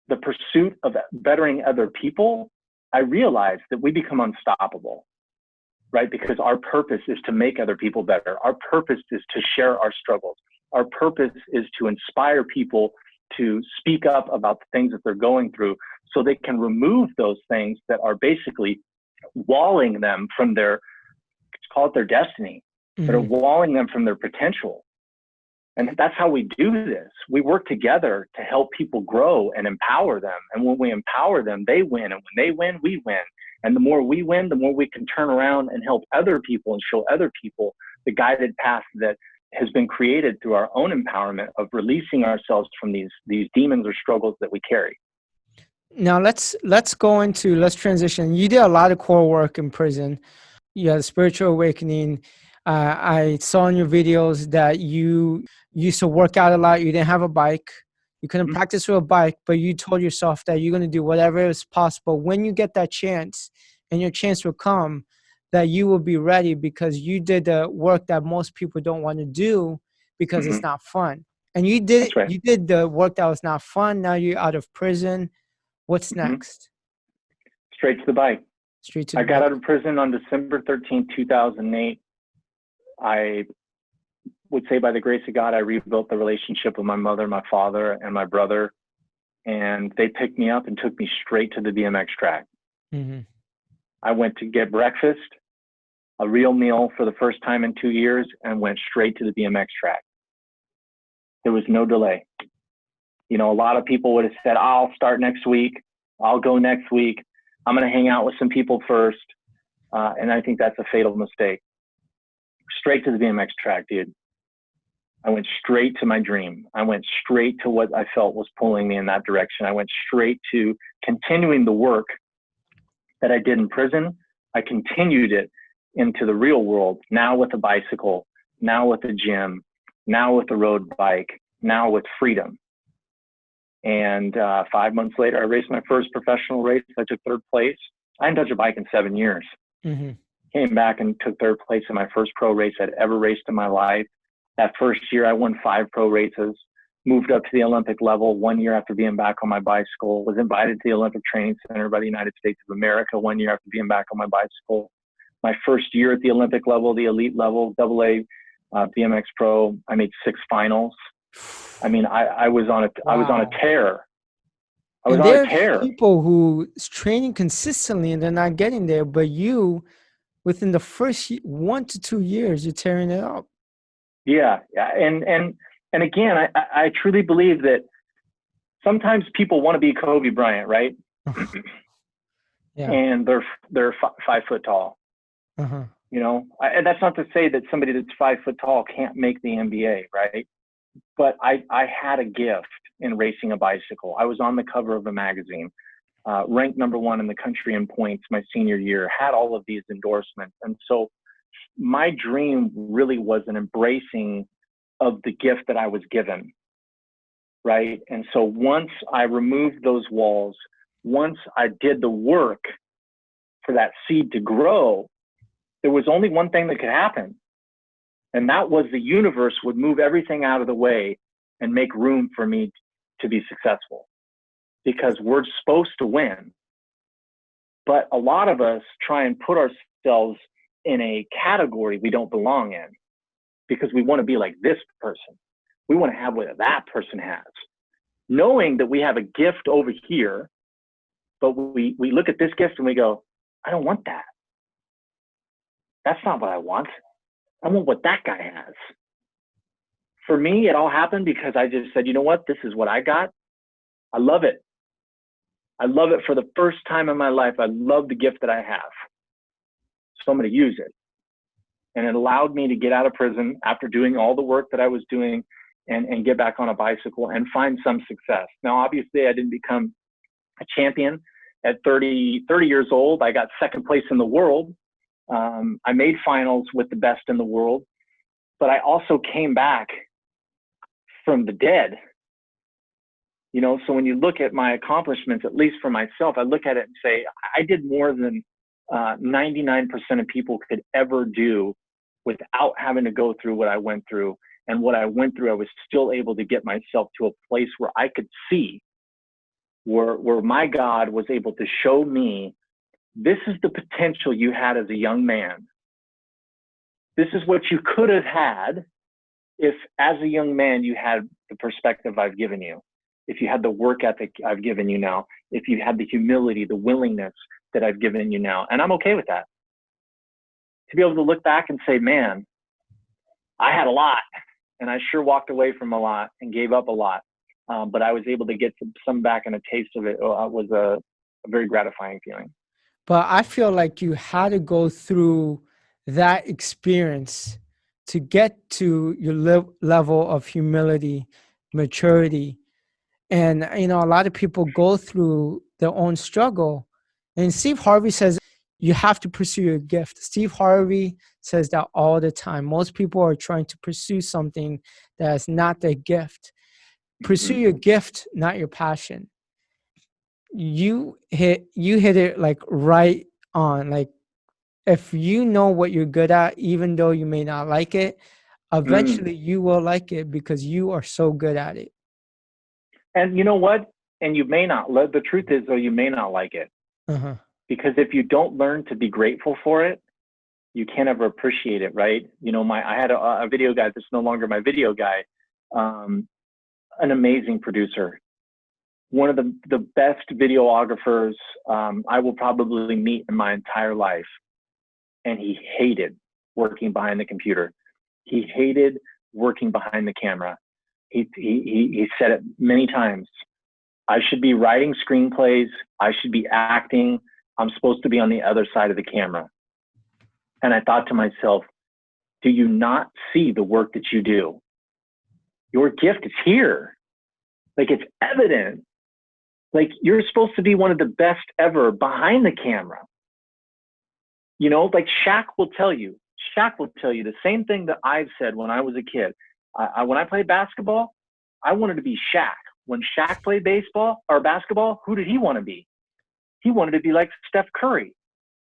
S1: the pursuit of bettering other people, I realized that we become unstoppable, right? Because our purpose is to make other people better. Our purpose is to share our struggles. Our purpose is to inspire people to speak up about the things that they're going through so they can remove those things that are basically walling them from their, let's call it their destiny, that are walling them from their potential. And that's how we do this. We work together to help people grow and empower them. And when we empower them, they win. And when they win, we win. And the more we win, the more we can turn around and help other people and show other people the guided path that has been created through our own empowerment of releasing ourselves from these demons or struggles that we carry.
S2: Now let's transition. You did a lot of core work in prison. You had a spiritual awakening. I saw in your videos that you used to work out a lot. You didn't have a bike. You couldn't practice with a bike, but you told yourself that you're going to do whatever is possible when you get that chance, and your chance will come, that you will be ready, because you did the work that most people don't want to do because it's not fun. And you did
S1: That's right.
S2: You did the work that was not fun. Now you're out of prison. What's next?
S1: Straight to the bike.
S2: Straight to the
S1: I got
S2: bike.
S1: out of prison on December 13th, 2008. I would say by the grace of God, I rebuilt the relationship with my mother, my father, and my brother. And they picked me up and took me straight to the BMX track.
S2: Mm-hmm.
S1: I went to get breakfast, a real meal for the first time in 2 years, and went straight to the BMX track. There was no delay. You know, a lot of people would have said, I'll start next week. I'll go next week. I'm going to hang out with some people first. And I think that's a fatal mistake. Straight to the BMX track, dude. I went straight to my dream. I went straight to what I felt was pulling me in that direction. I went straight to continuing the work that I did in prison. I continued it into the real world, now with a bicycle, now with a gym, now with a road bike, now with freedom. And 5 months later, I raced my first professional race. I took third place. I hadn't touched a bike in 7 years.
S2: Mm-hmm.
S1: Came back and took third place in my first pro race I'd ever raced in my life. That first year, I won 5 pro races, moved up to the Olympic level 1 year after being back on my bicycle, was invited to the Olympic Training Center by the United States of America 1 year after being back on my bicycle. My first year at the Olympic level, the elite level, AA BMX Pro, I made 6 finals. I mean, I was on a tear. I was on a tear.
S2: People who's training consistently and they're not getting there, but you, within the first 1 to 2 years, you're tearing it up.
S1: Yeah. And again, I truly believe that sometimes people want to be Kobe Bryant, right?
S2: Yeah.
S1: And they're 5 foot tall.
S2: Uh-huh.
S1: You know, and that's not to say that somebody that's 5 foot tall can't make the NBA, right? But I had a gift in racing a bicycle. I was on the cover of a magazine, ranked #1 in the country in points my senior year, had all of these endorsements. And so my dream really was an embracing of the gift that I was given, right? And so once I removed those walls, once I did the work for that seed to grow, there was only one thing that could happen. And that was the universe would move everything out of the way and make room for me to be successful, because we're supposed to win. But a lot of us try and put ourselves in a category we don't belong in because we want to be like this person. We want to have what that person has, knowing that we have a gift over here, but we look at this gift and we go, I don't want that. That's not what I want. I want what that guy has. For me, it all happened because I just said, you know what? This is what I got. I love it. I love it for the first time in my life. I love the gift that I have. So I'm going to use it. And it allowed me to get out of prison after doing all the work that I was doing and get back on a bicycle and find some success. Now, obviously, I didn't become a champion at 30 years old. I got second place in the world. I made finals with the best in the world, but I also came back from the dead. You know, so when you look at my accomplishments, at least for myself, I look at it and say, I did more than 99% of people could ever do without having to go through what I went through. And what I went through, I was still able to get myself to a place where I could see, where my God was able to show me, this is the potential you had as a young man. This is what you could have had if, as a young man, you had the perspective I've given you. If you had the work ethic I've given you now, if you had the humility, the willingness that I've given you now. And I'm okay with that. To be able to look back and say, man, I had a lot and I sure walked away from a lot and gave up a lot. But I was able to get some back and a taste of it. It was a very gratifying feeling.
S2: But I feel like you had to go through that experience to get to your level of humility, maturity. And, you know, a lot of people go through their own struggle. And Steve Harvey says, you have to pursue your gift. Steve Harvey says that all the time. Most people are trying to pursue something that is not their gift. Pursue your gift, not your passion. You hit it like right on. Like, if you know what you're good at, even though you may not like it, eventually you will like it because you are so good at it.
S1: And you know what? And you may not, the truth is though, you may not like it.
S2: Uh-huh.
S1: Because if you don't learn to be grateful for it, you can't ever appreciate it, right? You know, I had a video guy that's no longer my video guy, an amazing producer, one of the best videographers I will probably meet in my entire life. And he hated working behind the computer. He hated working behind the camera. He said it many times. I should be writing screenplays. I should be acting. I'm supposed to be on the other side of the camera. And I thought to myself, do you not see the work that you do? Your gift is here. Like, it's evident. Like, you're supposed to be one of the best ever behind the camera. You know, like Shaq will tell you the same thing that I've said when I was a kid. When I played basketball, I wanted to be Shaq. When Shaq played baseball or basketball, who did he want to be? He wanted to be like Steph Curry.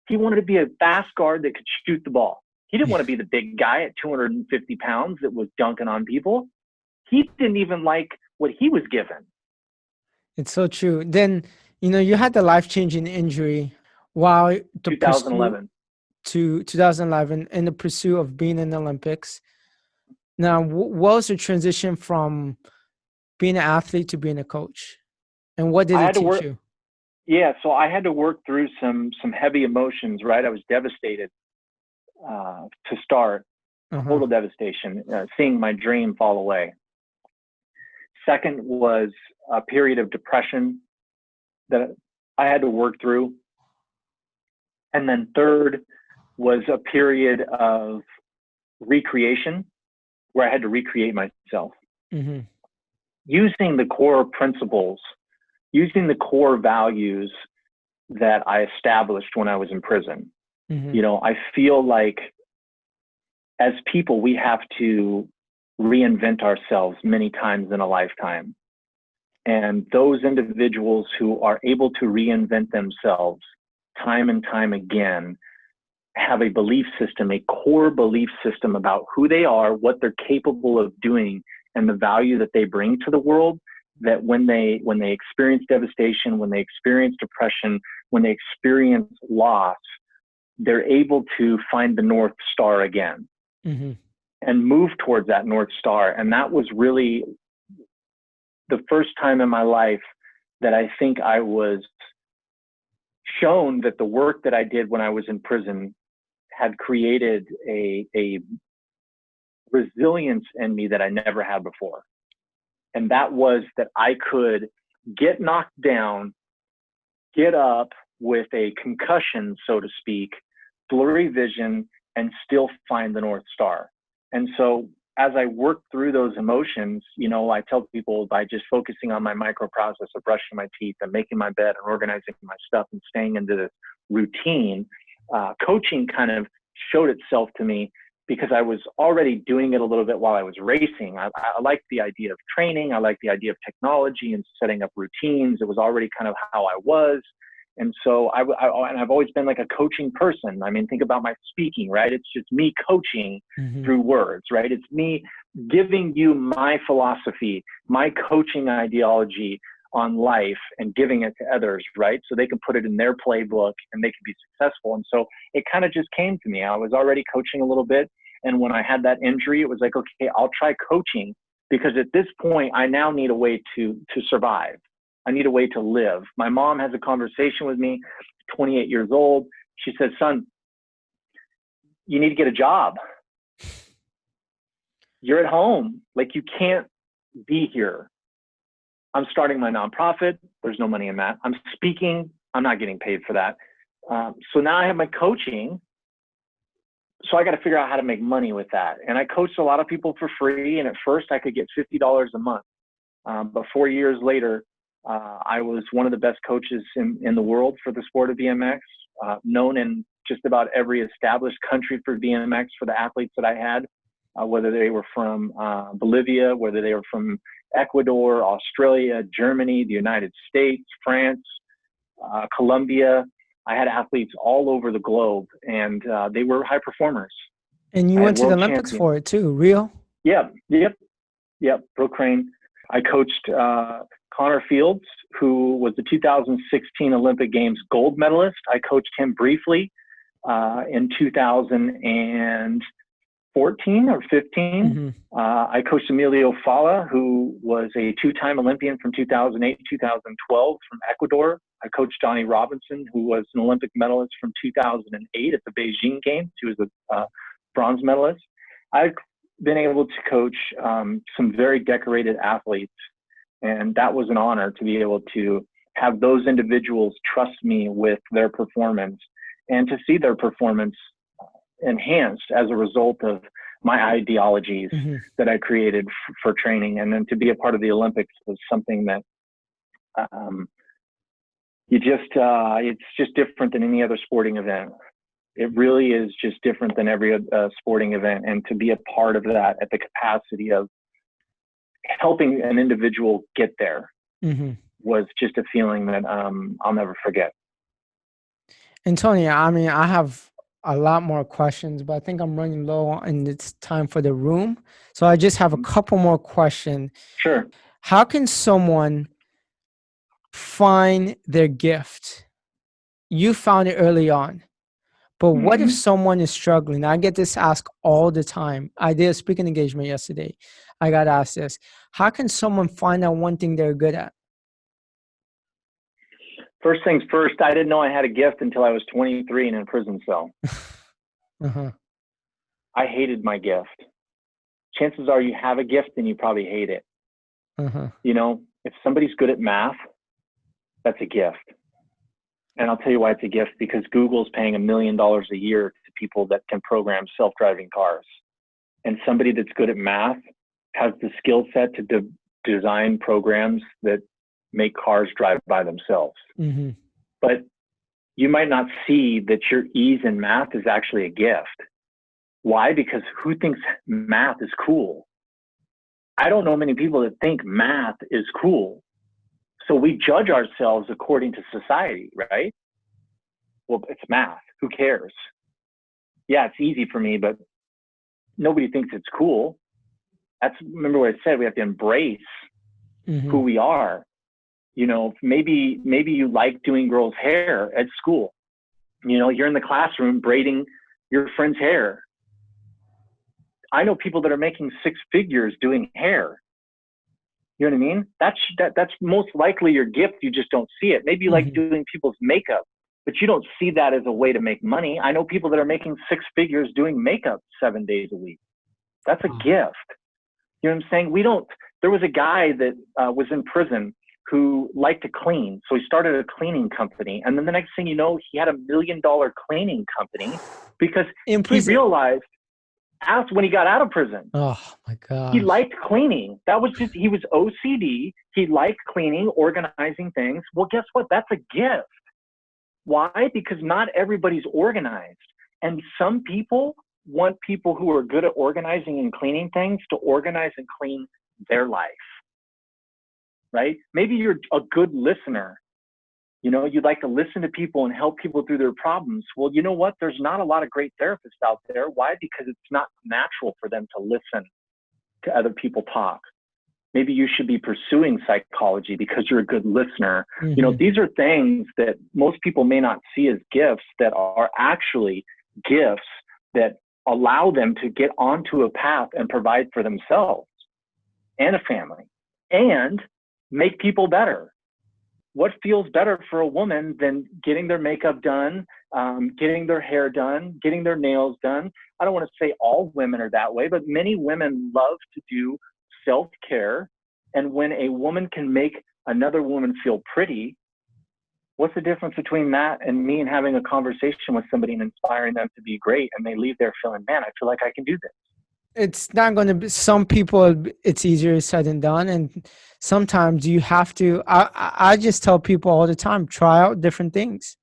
S1: He wanted to be a fast guard that could shoot the ball. He didn't want to be the big guy at 250 pounds that was dunking on people. He didn't even like what he was given.
S2: It's so true. Then, you know, you had the life-changing injury while the
S1: 2011.
S2: To 2011 in the pursuit of being in the Olympics. Now, what was the transition from being an athlete to being a coach? And what did it teach you?
S1: Yeah, so I had to work through some heavy emotions, right? I was devastated to start, total devastation, seeing my dream fall away. Second was a period of depression that I had to work through. And then third was a period of recreation where I had to recreate myself. Using the core principles, using the core values that I established when I was in prison. You know, I feel like as people, we have to reinvent ourselves many times in a lifetime. And those individuals who are able to reinvent themselves time and time again have a belief system, a core belief system about who they are, what they're capable of doing, and the value that they bring to the world, that when they experience devastation, when they experience depression, when they experience loss, they're able to find the North Star again and move towards that North Star. And that was really the first time in my life that I think I was shown that the work that I did when I was in prison had created a resilience in me that I never had before. And that was that I could get knocked down get up with a concussion, so to speak, blurry vision, and still find the North Star. And so as I work through those emotions, you know, I tell people by just focusing on my micro process of brushing my teeth and making my bed and organizing my stuff and staying into this routine, coaching kind of showed itself to me because I was already doing it a little bit while I was racing. I liked the idea of training. I liked the idea of technology and setting up routines. It was already kind of how I was. And so and I've always been like a coaching person. I mean, think about my speaking, right? It's just me coaching through words, right? It's me giving you my philosophy, my coaching ideology on life and giving it to others, right? So they can put it in their playbook and they can be successful. And so it kind of just came to me. I was already coaching a little bit. And when I had that injury, it was like, okay, I'll try coaching because at this point, I now need a way to survive. I need a way to live. My mom has a conversation with me, 28 years old. She says, son, you need to get a job. You're at home. Like, you can't be here. I'm starting my nonprofit. There's no money in that. I'm speaking. I'm not getting paid for that. So now I have my coaching. So I got to figure out how to make money with that. And I coached a lot of people for free. And at first I could get $50 a month. But 4 years later, I was one of the best coaches in the world for the sport of BMX, known in just about every established country for BMX for the athletes that I had, whether they were from Bolivia, whether they were from Ecuador, Australia, Germany, the United States, France, Colombia. I had athletes all over the globe, and they were high performers.
S2: And you went to the Olympics for it too, Rio?
S1: Yep. Brooke Crain. I coached Connor Fields, who was the 2016 Olympic Games gold medalist. I coached him briefly in 2014 or 15. I coached Emilio Fala, who was a two-time Olympian from 2008, 2012 from Ecuador. I coached Donnie Robinson, who was an Olympic medalist from 2008 at the Beijing Games. He was a bronze medalist. I've been able to coach some very decorated athletes, and that was an honor to be able to have those individuals trust me with their performance and to see their performance enhanced as a result of my ideologies that I created for training. And then to be a part of the Olympics was something that it's just different than any other sporting event. It really is just different than every sporting event. And to be a part of that at the capacity of helping an individual get there was just a feeling that I'll never forget.
S2: And Tony, I mean, I have a lot more questions, but I think I'm running low and it's time for the room. So I just have a couple more questions.
S1: Sure.
S2: How can someone find their gift? You found it early on. But what if someone is struggling? I get this asked all the time. I did a speaking engagement yesterday. I got asked this. How can someone find out one thing they're good at?
S1: First things first, I didn't know I had a gift until I was 23 and in a prison cell. I hated my gift. Chances are you have a gift and you probably hate it. You know, if somebody's good at math, that's a gift. And I'll tell you why it's a gift, because Google's paying $1 million a year to people that can program self-driving cars. And somebody that's good at math has the skill set to design programs that make cars drive by themselves. But you might not see that your ease in math is actually a gift. Why? Because who thinks math is cool? I don't know many people that think math is cool. So we judge ourselves according to society, right? Well, it's math. Who cares? Yeah, it's easy for me, but nobody thinks it's cool. Remember what I said, we have to embrace who we are. You know, maybe you like doing girls' hair at school. You know, you're in the classroom braiding your friend's hair. I know people that are making six figures doing hair. You know what I mean? That's most likely your gift. You just don't see it. Maybe you like doing people's makeup, but you don't see that as a way to make money. I know people that are making six figures doing makeup 7 days a week. That's a gift. You know what I'm saying? There was a guy that was in prison who liked to clean. So he started a cleaning company. And then the next thing you know, he had $1 million cleaning company because
S2: In
S1: he
S2: prison.
S1: realized when he got out of prison,
S2: Oh my God.
S1: he liked cleaning. He was OCD. He liked cleaning, organizing things. Well, guess what? That's a gift. Why? Because not everybody's organized. And some people want people who are good at organizing and cleaning things to organize and clean their life, right? Maybe you're a good listener. You'd like to listen to people and help people through their problems. Well, you know what? There's not a lot of great therapists out there. Why? Because it's not natural for them to listen to other people talk. Maybe you should be pursuing psychology because you're a good listener.
S2: Mm-hmm.
S1: These are things that most people may not see as gifts that are actually gifts that allow them to get onto a path and provide for themselves and a family and make people better. What feels better for a woman than getting their makeup done, getting their hair done, getting their nails done? I don't want to say all women are that way, but many women love to do self-care. And when a woman can make another woman feel pretty, what's the difference between that and me and having a conversation with somebody and inspiring them to be great? And they leave there feeling, man, I feel like I can do this.
S2: It's not going to be, some people, it's easier said than done. And sometimes you have to, I just tell people all the time, try out different things.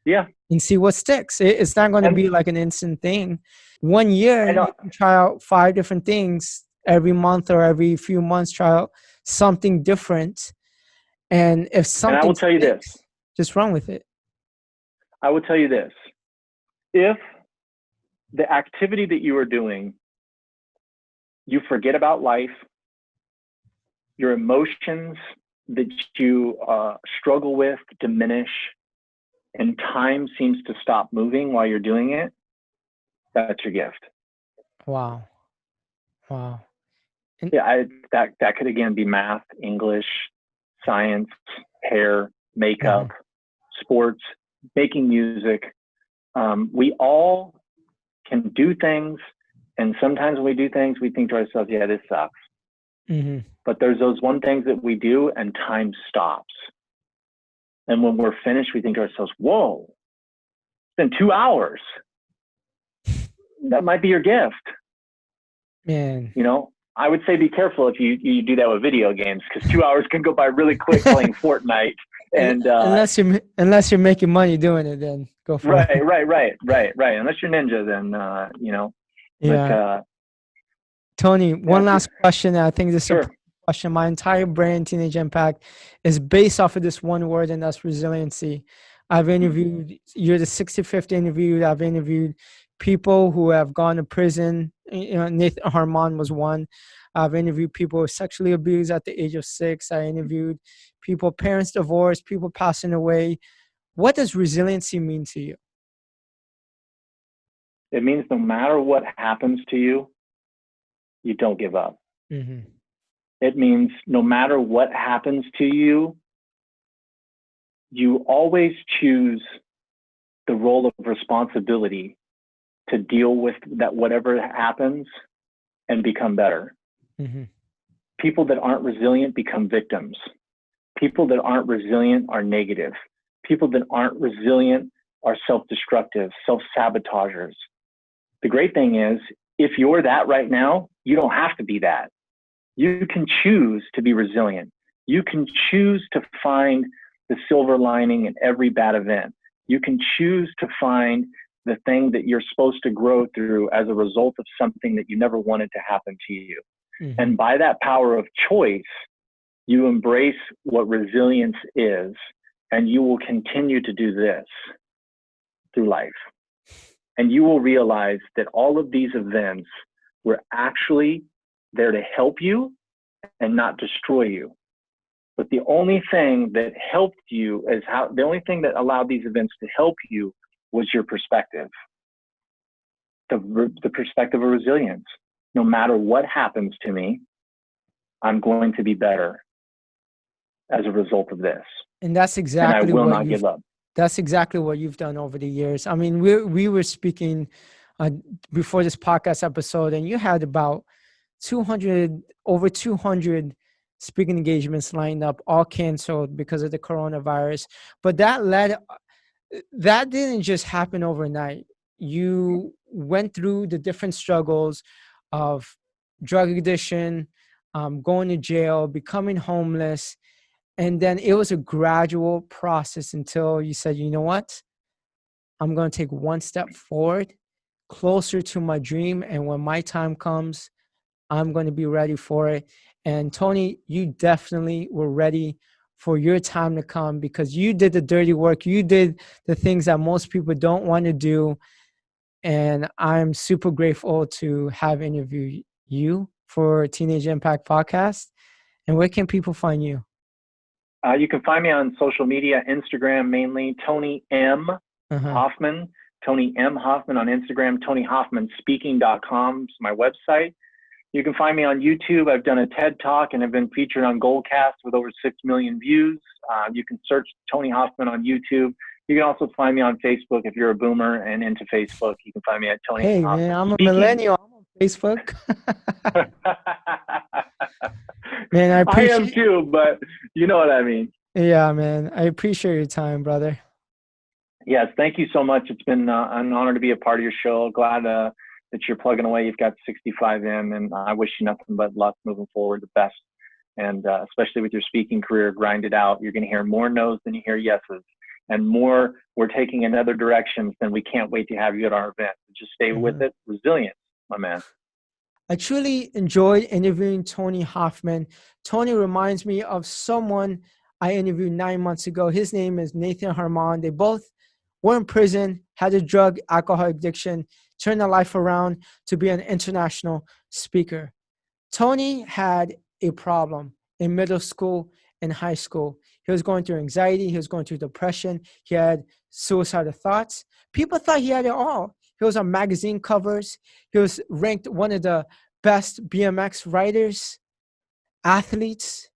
S1: Yeah.
S2: And see what sticks. It's not going to be like an instant thing. 1 year, you can try out 5 different things every month or every few months, try out something different. And if something
S1: I will tell you
S2: sticks,
S1: this.
S2: Just run with it.
S1: I will tell you this. If the activity that you are doing, you forget about life, your emotions that you struggle with diminish, and time seems to stop moving while you're doing it, that's your gift.
S2: Wow. And
S1: that could again be math, English, science, hair, makeup, sports, making music. We all can do things, and sometimes when we do things, we think to ourselves, yeah, this sucks.
S2: Mm-hmm.
S1: But there's those one things that we do and time stops. And when we're finished, we think to ourselves, whoa, it's been 2 hours. That might be your gift.
S2: Man.
S1: I would say be careful if you do that with video games, because 2 hours can go by really quick playing Fortnite. And
S2: unless you're making money doing it, then go for it.
S1: Right. Unless you're ninja, then
S2: Yeah. Tony, one last question. I think this is a question. My entire brand, Teenage Impact, is based off of this one word, and that's resiliency. I've interviewed, you're the 65th interview. I've interviewed people who have gone to prison. Nathan Harmon was one. I've interviewed people who were sexually abused at the age of 6. I interviewed people, parents divorced, people passing away. What does resiliency mean to you?
S1: It means no matter what happens to you, you don't give up.
S2: Mm-hmm.
S1: It means no matter what happens to you, you always choose the role of responsibility to deal with that, whatever happens, and become better.
S2: Mm-hmm.
S1: People that aren't resilient become victims. People that aren't resilient are negative. People that aren't resilient are self-destructive, self-sabotagers. The great thing is, if you're that right now, you don't have to be that. You can choose to be resilient. You can choose to find the silver lining in every bad event. You can choose to find the thing that you're supposed to grow through as a result of something that you never wanted to happen to you. Mm-hmm. And by that power of choice, you embrace what resilience is, and you will continue to do this through life. And you will realize that all of these events were actually there to help you and not destroy you. But the only thing that helped you is the only thing that allowed these events to help you was your perspective. The perspective of resilience. No matter what happens to me, I'm going to be better as a result of this.
S2: And that's exactly
S1: and I will not give up.
S2: That's exactly what you've done over the years. I mean, we were speaking before this podcast episode, and you had about over 200 speaking engagements lined up, all canceled because of the coronavirus. But that didn't just happen overnight. You went through the different struggles of drug addiction, going to jail, becoming homeless. And then it was a gradual process until you said, you know what? I'm going to take one step forward, closer to my dream. And when my time comes, I'm going to be ready for it. And Tony, you definitely were ready for your time to come because you did the dirty work. You did the things that most people don't want to do. And I'm super grateful to have interviewed you for Teenage Impact Podcast. And where can people find you?
S1: You can find me on social media, Instagram mainly, Tony M. Hoffman, Tony M. Hoffman on Instagram, TonyHoffmanSpeaking.com is my website. You can find me on YouTube. I've done a TED Talk and have been featured on Goalcast with over 6 million views. You can search Tony Hoffman on YouTube. You can also find me on Facebook if you're a boomer and into Facebook. You can find me at Tony Hoffman.
S2: Hey, man, I'm a millennial. I'm on Facebook. Man, I
S1: am too, but you know what I mean.
S2: Yeah, man. I appreciate your time, brother.
S1: Yes, thank you so much. It's been an honor to be a part of your show. Glad that you're plugging away. You've got 65 in, and I wish you nothing but luck moving forward, the best. And especially with your speaking career, grind it out. You're going to hear more no's than you hear yeses. And more, we're taking in other directions, then we can't wait to have you at our event. Just stay with it. Resilience, my man.
S2: I truly enjoyed interviewing Tony Hoffman. Tony reminds me of someone I interviewed 9 months ago. His name is Nathan Harmon. They both were in prison, had a drug, alcohol addiction, turned their life around to be an international speaker. Tony had a problem in middle school and high school. He was going through anxiety. He was going through depression. He had suicidal thoughts. People thought he had it all. He was on magazine covers. He was ranked one of the best BMX riders, athletes.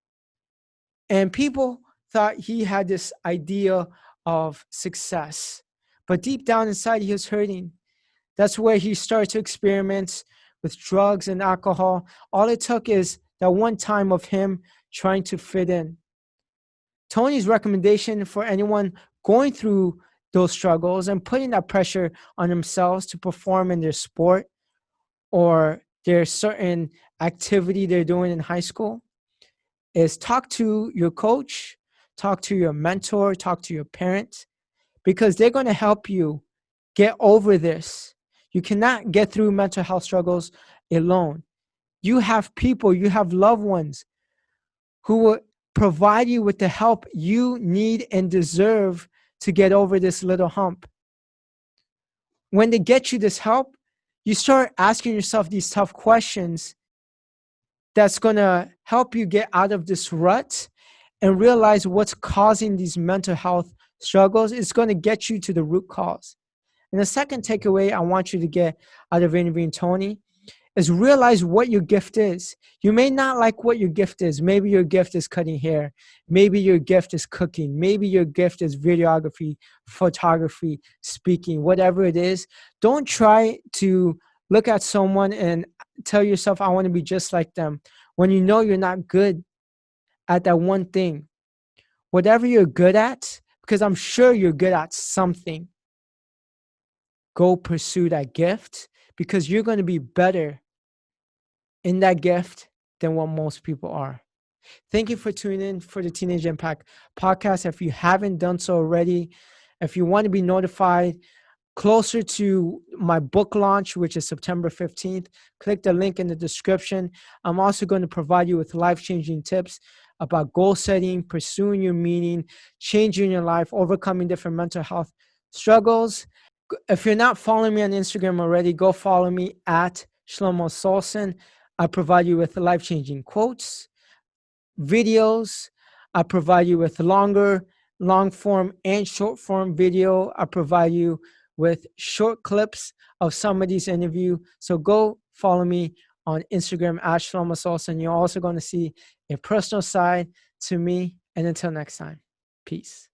S2: And people thought he had this idea of success. But deep down inside, he was hurting. That's where he started to experiment with drugs and alcohol. All it took is that one time of him trying to fit in. Tony's recommendation for anyone going through those struggles and putting that pressure on themselves to perform in their sport or their certain activity they're doing in high school is talk to your coach, talk to your mentor, talk to your parents, because they're going to help you get over this. You cannot get through mental health struggles alone. You have people, you have loved ones who will provide you with the help you need and deserve to get over this little hump. When they get you this help, you start asking yourself these tough questions that's going to help you get out of this rut and realize what's causing these mental health struggles. It's going to get you to the root cause. And the second takeaway I want you to get out of interviewing Tony is realize what your gift is. You may not like what your gift is. Maybe your gift is cutting hair. Maybe your gift is cooking. Maybe your gift is videography, photography, speaking, whatever it is. Don't try to look at someone and tell yourself, I want to be just like them, when you know you're not good at that one thing. Whatever you're good at, because I'm sure you're good at something, go pursue that gift, because you're going to be better in that gift than what most people are. Thank you for tuning in for the Teenage Impact Podcast. If you haven't done so already, if you want to be notified closer to my book launch, which is September 15th, click the link in the description. I'm also going to provide you with life-changing tips about goal setting, pursuing your meaning, changing your life, overcoming different mental health struggles. If you're not following me on Instagram already, go follow me at Shelomo Solson. I provide you with life-changing quotes, videos. I provide you with long form and short form video. I provide you with short clips of some of these interviews. So go follow me on Instagram at Shelomo Solson. You're also going to see a personal side to me. And until next time, peace.